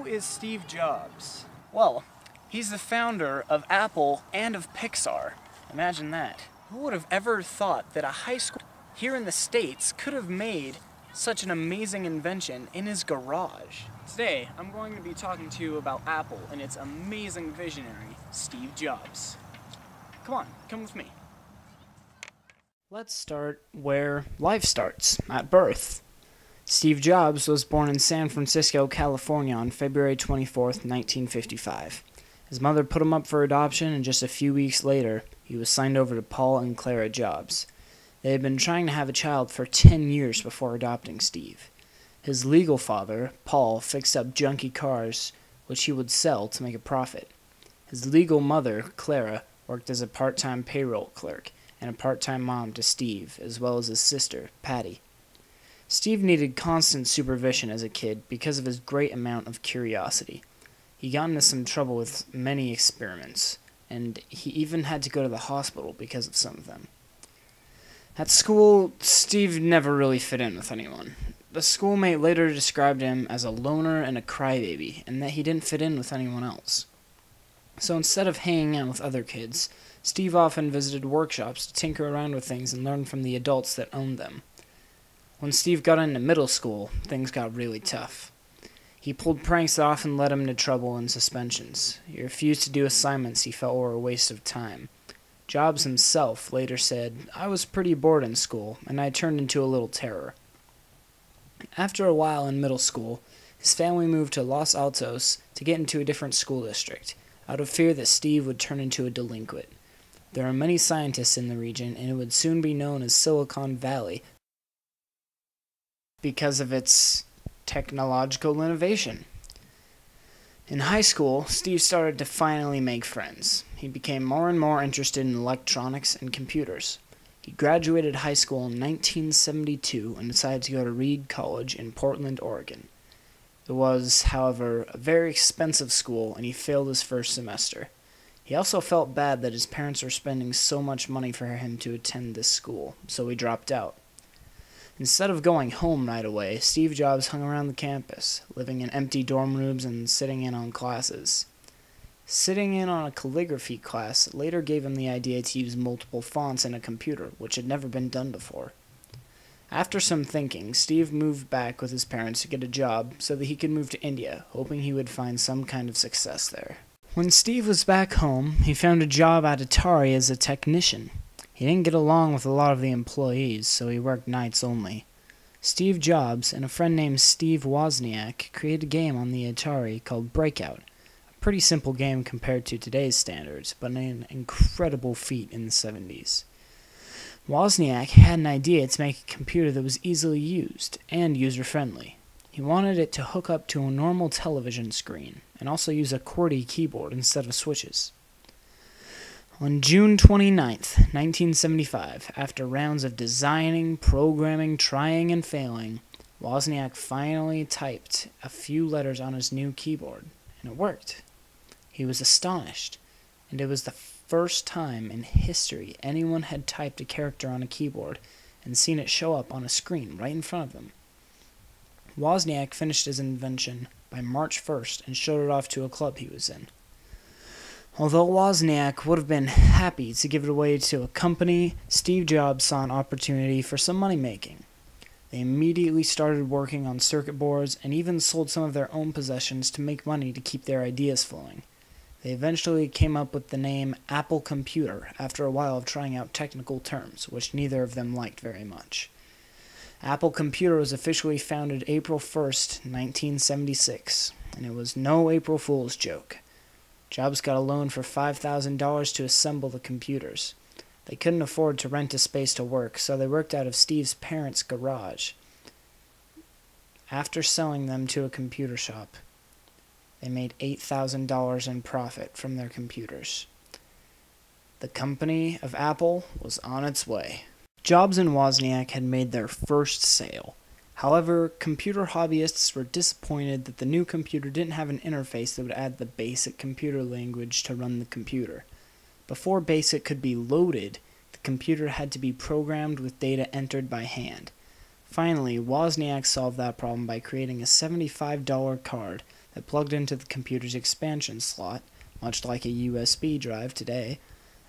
Who is Steve Jobs? Well, he's the founder of Apple and of Pixar. Imagine that. Who would have ever thought that a high school here in the States could have made such an amazing invention in his garage? Today, I'm going to be talking to you about Apple and its amazing visionary, Steve Jobs. Come on, come with me. Let's start where life starts, at birth. Steve Jobs was born in San Francisco, California on February 24th, 1955. His mother put him up for adoption, and just a few weeks later, he was signed over to Paul and Clara Jobs. They had been trying to have a child for 10 years before adopting Steve. His legal father, Paul, fixed up junky cars, which he would sell to make a profit. His legal mother, Clara, worked as a part-time payroll clerk and a part-time mom to Steve, as well as his sister, Patty. Steve needed constant supervision as a kid because of his great amount of curiosity. He got into some trouble with many experiments, and he even had to go to the hospital because of some of them. At school, Steve never really fit in with anyone. The schoolmate later described him as a loner and a crybaby, and that he didn't fit in with anyone else. So instead of hanging out with other kids, Steve often visited workshops to tinker around with things and learn from the adults that owned them. When Steve got into middle school, things got really tough. He pulled pranks that often led him into trouble and suspensions. He refused to do assignments he felt were a waste of time. Jobs himself later said, "I was pretty bored in school, and I turned into a little terror." After a while in middle school, his family moved to Los Altos to get into a different school district, out of fear that Steve would turn into a delinquent. There are many scientists in the region, and it would soon be known as Silicon Valley because of its technological innovation. In high school, Steve started to finally make friends. He became more and more interested in electronics and computers. He graduated high school in 1972 and decided to go to Reed College in Portland, Oregon. It was, however, a very expensive school, and he failed his first semester. He also felt bad that his parents were spending so much money for him to attend this school, so he dropped out. Instead of going home right away, Steve Jobs hung around the campus, living in empty dorm rooms and sitting in on classes. Sitting in on a calligraphy class later gave him the idea to use multiple fonts in a computer, which had never been done before. After some thinking, Steve moved back with his parents to get a job so that he could move to India, hoping he would find some kind of success there. When Steve was back home, he found a job at Atari as a technician. He didn't get along with a lot of the employees, so he worked nights only. Steve Jobs and a friend named Steve Wozniak created a game on the Atari called Breakout. A pretty simple game compared to today's standards, but an incredible feat in the 70s. Wozniak had an idea to make a computer that was easily used and user-friendly. He wanted it to hook up to a normal television screen and also use a QWERTY keyboard instead of switches. On June 29th, 1975, after rounds of designing, programming, trying, and failing, Wozniak finally typed a few letters on his new keyboard, and it worked. He was astonished, and it was the first time in history anyone had typed a character on a keyboard and seen it show up on a screen right in front of them. Wozniak finished his invention by March 1st and showed it off to a club he was in. Although Wozniak would have been happy to give it away to a company, Steve Jobs saw an opportunity for some money-making. They immediately started working on circuit boards and even sold some of their own possessions to make money to keep their ideas flowing. They eventually came up with the name Apple Computer after a while of trying out technical terms, which neither of them liked very much. Apple Computer was officially founded April 1st, 1976, and it was no April Fool's joke. Jobs got a loan for $5,000 to assemble the computers. They couldn't afford to rent a space to work, so they worked out of Steve's parents' garage. After selling them to a computer shop, they made $8,000 in profit from their computers. The company of Apple was on its way. Jobs and Wozniak had made their first sale. However, computer hobbyists were disappointed that the new computer didn't have an interface that would add the basic computer language to run the computer. Before BASIC could be loaded, the computer had to be programmed with data entered by hand. Finally, Wozniak solved that problem by creating a $75 card that that plugged into the computer's expansion slot, much like a USB drive today,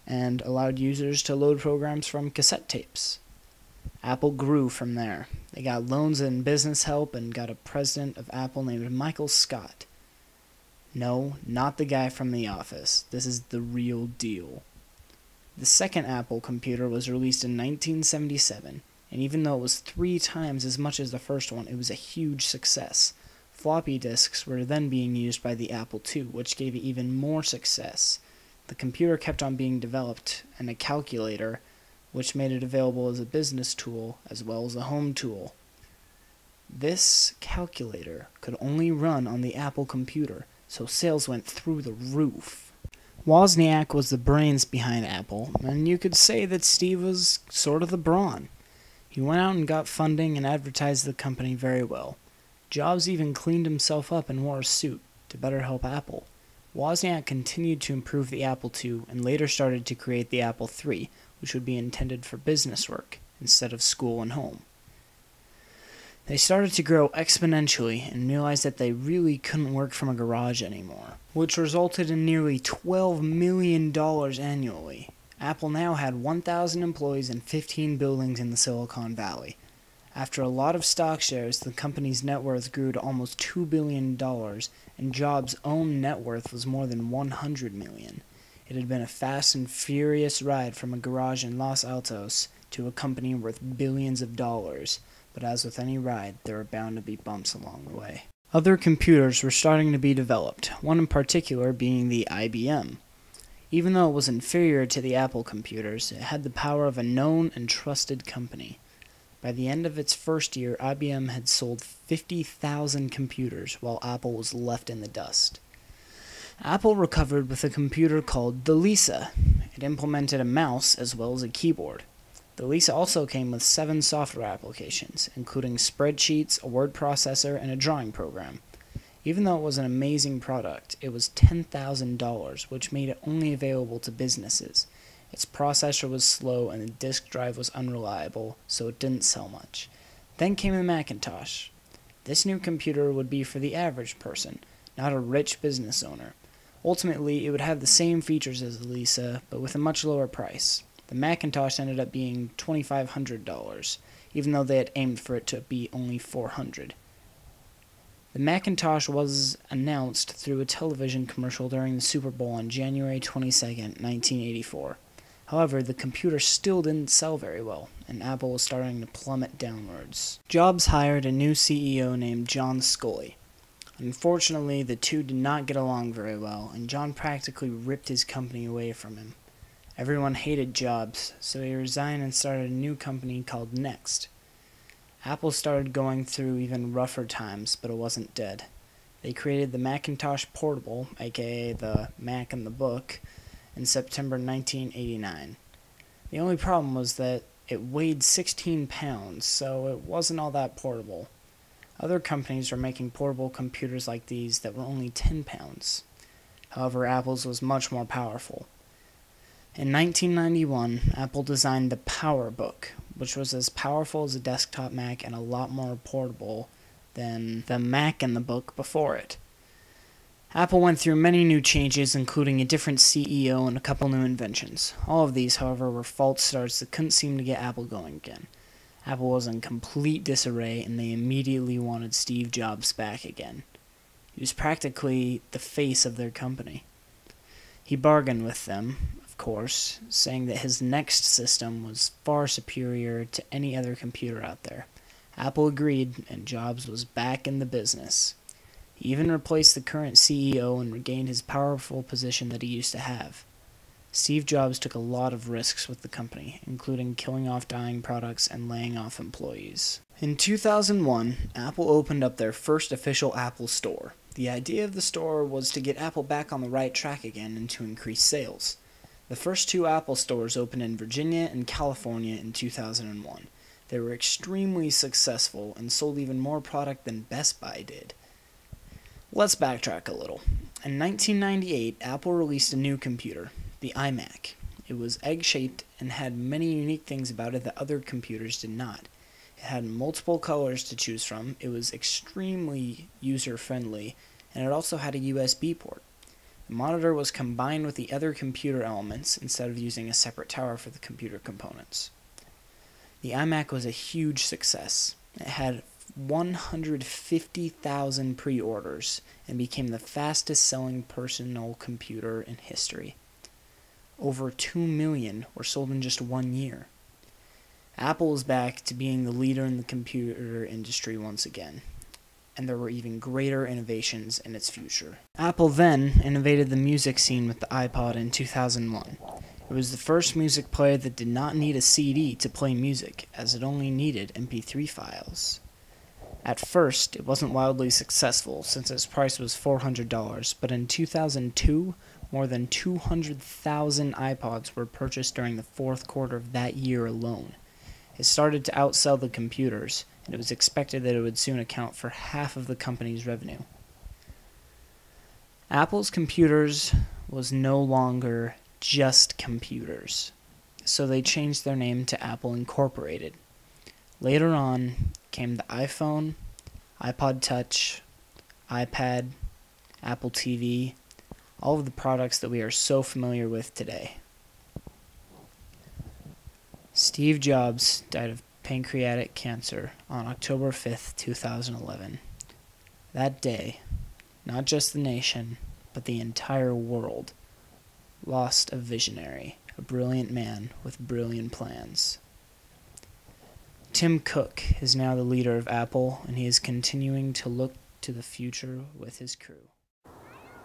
and allowed users to load programs from cassette tapes. Apple grew from there. They got loans and business help and got a president of Apple named Michael Scott. No, not the guy from The Office. This is the real deal. The second Apple computer was released in 1977, and even though it was 3 times as much as the first one, it was a huge success. Floppy disks were then being used by the Apple II, which gave it even more success. The computer kept on being developed, and a calculator, which made it available as a business tool as well as a home tool. This calculator could only run on the Apple computer, so sales went through the roof. Wozniak was the brains behind Apple, and you could say that Steve was sort of the brawn. He went out and got funding and advertised the company very well. Jobs even cleaned himself up and wore a suit to better help Apple. Wozniak continued to improve the Apple II and later started to create the Apple III, which would be intended for business work instead of school and home. They started to grow exponentially and realized that they really couldn't work from a garage anymore, which resulted in nearly $12 million annually. Apple now had 1,000 employees and 15 buildings in the Silicon Valley. After a lot of stock shares, the company's net worth grew to almost $2 billion, and Jobs' own net worth was more than $100 million. It had been a fast and furious ride from a garage in Los Altos to a company worth billions of dollars, but as with any ride, there are bound to be bumps along the way. Other computers were starting to be developed, one in particular being the IBM. Even though it was inferior to the Apple computers, it had the power of a known and trusted company. By the end of its first year, IBM had sold 50,000 computers, while Apple was left in the dust. Apple recovered with a computer called the Lisa. It implemented a mouse as well as a keyboard. The Lisa also came with 7 software applications, including spreadsheets, a word processor, and a drawing program. Even though it was an amazing product, it was $10,000, which made it only available to businesses. Its processor was slow and the disk drive was unreliable, so it didn't sell much. Then came the Macintosh. This new computer would be for the average person, not a rich business owner. Ultimately, it would have the same features as the Lisa, but with a much lower price. The Macintosh ended up being $2,500, even though they had aimed for it to be only $400. The Macintosh was announced through a television commercial during the Super Bowl on January 22, 1984. However, the computer still didn't sell very well, and Apple was starting to plummet downwards. Jobs hired a new CEO named John Sculley. Unfortunately, the two did not get along very well, and John practically ripped his company away from him. Everyone hated Jobs, so he resigned and started a new company called Next. Apple started going through even rougher times, but it wasn't dead. They created the Macintosh Portable, aka the Mac in the Book, in September 1989. The only problem was that it weighed 16 pounds, so it wasn't all that portable. Other companies were making portable computers like these that were only 10 pounds. However, Apple's was much more powerful. In 1991, Apple designed the PowerBook, which was as powerful as a desktop Mac and a lot more portable than the Mac in the Book before it. Apple went through many new changes, including a different CEO and a couple new inventions. All of these, however, were false starts that couldn't seem to get Apple going again. Apple was in complete disarray, and they immediately wanted Steve Jobs back again. He was practically the face of their company. He bargained with them, of course, saying that his next system was far superior to any other computer out there. Apple agreed, and Jobs was back in the business. He even replaced the current CEO and regained his powerful position that he used to have. Steve Jobs took a lot of risks with the company, including killing off dying products and laying off employees. In 2001, Apple opened up their first official Apple Store. The idea of the store was to get Apple back on the right track again and to increase sales. The first 2 Apple stores opened in Virginia and California in 2001. They were extremely successful and sold even more product than Best Buy did. Let's backtrack a little. In 1998, Apple released a new computer, the iMac. It was egg-shaped and had many unique things about it that other computers did not. It had multiple colors to choose from, it was extremely user-friendly, and it also had a USB port. The monitor was combined with the other computer elements instead of using a separate tower for the computer components. The iMac was a huge success. It had 150,000 pre-orders and became the fastest selling personal computer in history. Over 2 million were sold in just 1 year. Apple is back to being the leader in the computer industry once again, and there were even greater innovations in its future. Apple then innovated the music scene with the iPod in 2001. It was the first music player that did not need a CD to play music, as it only needed MP3 files. At first, it wasn't wildly successful since its price was $400, but in 2002, more than 200,000 iPods were purchased during the fourth quarter of that year alone. It started to outsell the computers, and it was expected that it would soon account for half of the company's revenue. Apple's computers was no longer just computers, so they changed their name to Apple Incorporated. Later on came the iPhone, iPod Touch, iPad, Apple TV, all of the products that we are so familiar with today. Steve Jobs died of pancreatic cancer on October 5th, 2011. That day, not just the nation, but the entire world lost a visionary, a brilliant man with brilliant plans. Tim Cook is now the leader of Apple, and he is continuing to look to the future with his crew.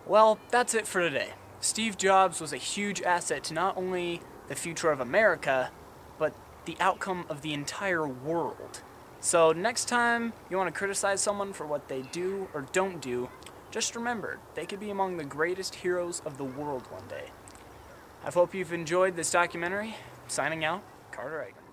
Well, that's it for today. Steve Jobs was a huge asset to not only the future of America, but the outcome of the entire world. So next time you want to criticize someone for what they do or don't do, just remember, they could be among the greatest heroes of the world one day. I hope you've enjoyed this documentary. Signing out, Carter Egan.